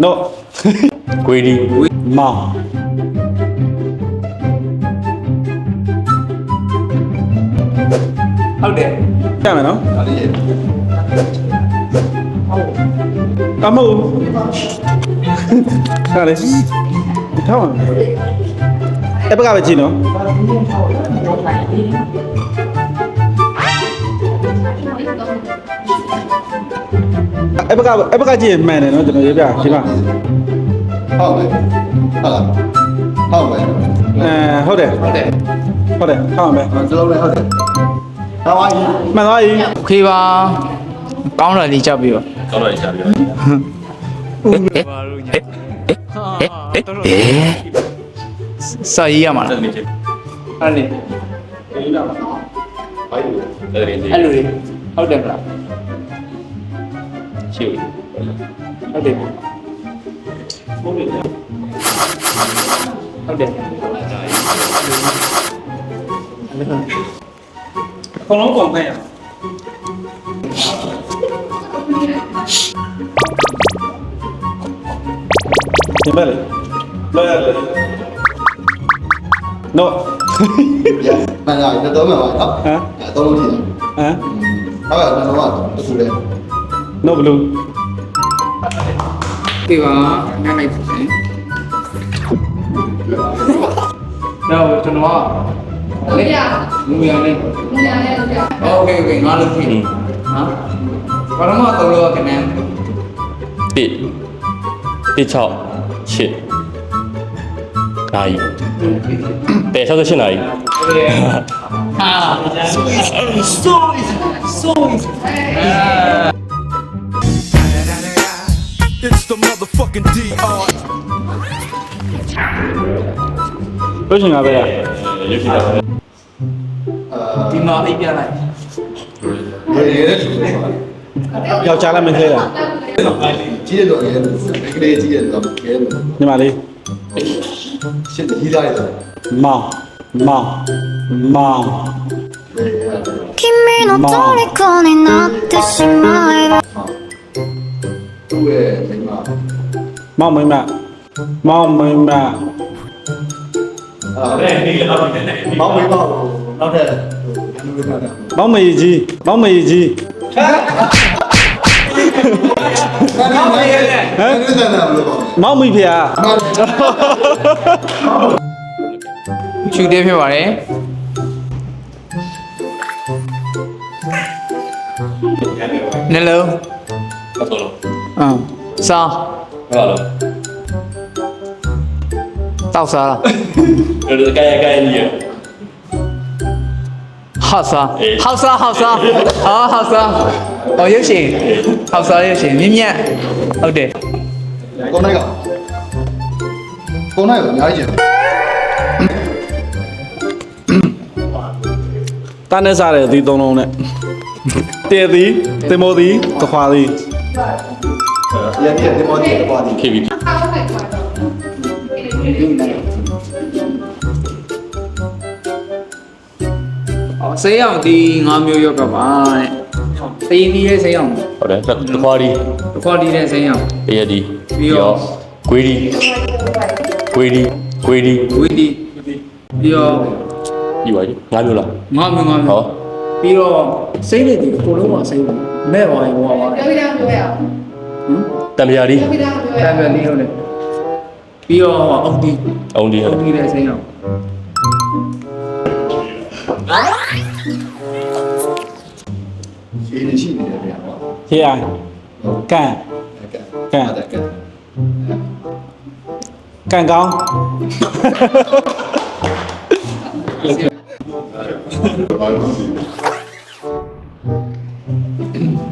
no ကွေးဒီ မောင်ဟုတ်တယ် ကြမယ်နော် ဒါလေးရဲ့ အမို့ဟာလေထောင်းအောင်အဲ့ဘက်ကပဲကြည့်နော်အဲ့ဘက်ကကြည့်ရင်မှန်တယ်နော်ကျွန်တော်ရေးပြဒီမှာ ဟုတ်ပဲဟုတ်လားဟုတ်ပဲ ဟုတ်တယ် ဟုတ်တယ် ဟုတ်တယ်ထောင်းအောင်ပဲ စလုံးလည်းဟုတ်တယ်ဒါပါကြီး မှန်သွားပြီ โอเคပါကောင်းတယ်လေးကြောက်ပြီပါ ကောင်းတော့ရှာပြီး စာရေးရမှာလား တက်နေချင်း အဲ့လေ ဘာကြီး တက်နေချင်း အဲ့လိုလေဟုတ်တယ်မလား ရှိဦး ဟုတ်တယ်ဟုတ်တယ် အကုန်လုံးပုံခဲ့ရဒီမဲ့လေလောရလေ no မှန်လားတော့မှန်ပါနော် ဟမ် တော့လို့ကြည့် ဟမ် ဟုတ်ကဲ့တော့တော့တူတယ် no blue ဒီပါနားလိုက်တယ်တော့ကျွန်တော်ကလေမူရနဲ့โอเคငါလုပ်ပြီဟာဘာမှမတော်လို့ကနေ 1 6 8နိုင်တယ်68နိုင် ဟာ It's the motherfucking DR. လို့ရှင်ကပဲရ ရုပ်ရှင်တာ ဒီမှာအိပ်ပြလိုက် ရေရဲတူတယ် ယောက်ျားလည်းမသေးတာ ကြီးရတော့ရဲကလေးကြီးရတော့ရဲ ညီမလေး ရှစ်ကြီးသားရတော့ မောင်မောင်မောင် 君の虜になってしまえば သူ့ရဲ့မိမ မောင်မိမမောင်မိမ အဲ့ဒီတော့မောင်မိမကိုနောက်ထပ်လူတွေကတော့ မောင်မေကြီးမောင်မေကြီး မောင်မိရဲ့ဟမ်ဒီစံနာဘယ်လိုပေါ့ မောင်မိဖေဟာ ချူသေးဖြစ်ပါတယ်နှလုံး ဟုတ်တော့ စား ဟုတ်လား တောက်စားလား အဲ့ဒါကိုင်ကြီးရ ဟောက်စားဟောက်စားဟောက်စားဟာဟောက်စားရုပ်ရှင်ဟောက်စားရုပ်ရှင်မြင့်မြတ်ဟုတ်တယ် ကိုနိုင်ကိုအများကြီးကျန် တန်းနဲ့စားတယ်ဒီသုံးလုံးနဲ့တဲသည်တင်မိုသည်တခွာသည် ရပြဒီမော်ဒီပွားဒီ ခေပြီ ဆေးအောင်ဒီ9မျိုးရောက်ကပါတဲ့တေးပြီးရဲ့ဆေးအောင် ဟုတ်တယ်တခွားဒီ တစ်ခွာဒီတဲ့ဆေးအောင် တရဒီ ပြီးတော့ ကွေးဒီကွေးဒီကွေးဒီ ဝီဒီပြီးတော့ ဒီပါကြီး5မျိုးလား 9မျိုး9 ဟော မျိုးပြီးတော့စိတ်နဲ့ဒီအကုန်လုံးပါစိတ်မဲ့ပါရင်ဟောပါဟမ် တံမြာဒီ တမ်းပြန်လေးလို့လေပြီးတော့အုတ်ဒီ အောင်ဒီ အုတ်ဒီတဲ့ဆေးအောင် ရှင်းနေရှိနေတယ်ဗျာ ဟေးအိုင်ကန်ကန်ကန်ကောင်း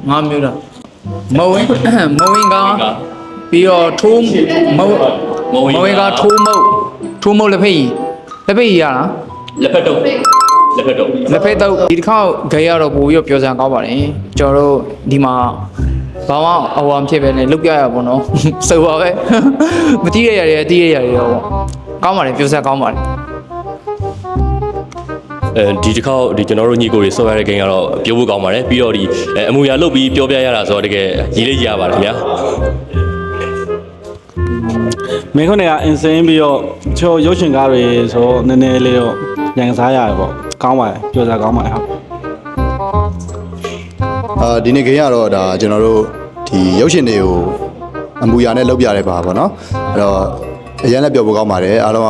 9မျိုးလားမဝင်းမဝင်းကပြီးတော့ထိုးမဝင်းကထိုးမုတ်လက်ဖက်ရည်ရလား လက်ဖက်တော့လက်ဖက်တော့ လက်ဖက်တော့ဒီတစ်ခါဂရတော့ပို့ပြီးတော့ပြောစရာကောင်းပါတယ်ကျွန်တော်တို့ဒီမှာဘာမှအဝါမဖြစ်ပဲနဲ့လုတ်ပြရပါတော့ဆိုပါပဲမတိရရတယ်တိရရတယ်တော့ကောင်းပါတယ်ပြောစရာကောင်းပါတယ် ဒီတစ်ခေါက်ဒီကျွန်တော်တို့ညီကိုတွေဆော့ရတဲ့ဂိမ်းကတော့ပြောဖို့ကောင်းပါတယ်ပြီးတော့ဒီအမူအရာလုတ်ပြီးပြောပြရတာဆိုတော့တကယ်ရေးလေးကြရပါတယ်ခင်ဗျာ မင်းခုနေကအင်စင်းပြီးတော့ချိုးရုပ်ရှင်ကားတွေဆိုနည်းနည်းလေးတော့ရန်စားရတယ်ပေါ့ကောင်းပါတယ်ပြောစားကောင်းပါတယ်ဟုတ် ဒီနေ့ခင်ရတော့ဒါကျွန်တော်တို့ဒီရုပ်ရှင်တွေကိုအမူအရာနဲ့လုပ်ပြရဲပါပေါ့နော်အဲ့တော့အရင်လည်းပြောဖို့ကောင်းပါတယ်အားလုံး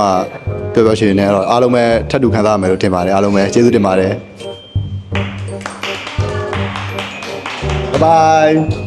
ကပြောရှင်နေတော့အားလုံးပဲထပ်တူခံစားရမယ်လို့ထင်ပါတယ်အားလုံးပဲကျေးဇူးတင်ပါတယ် Bye bye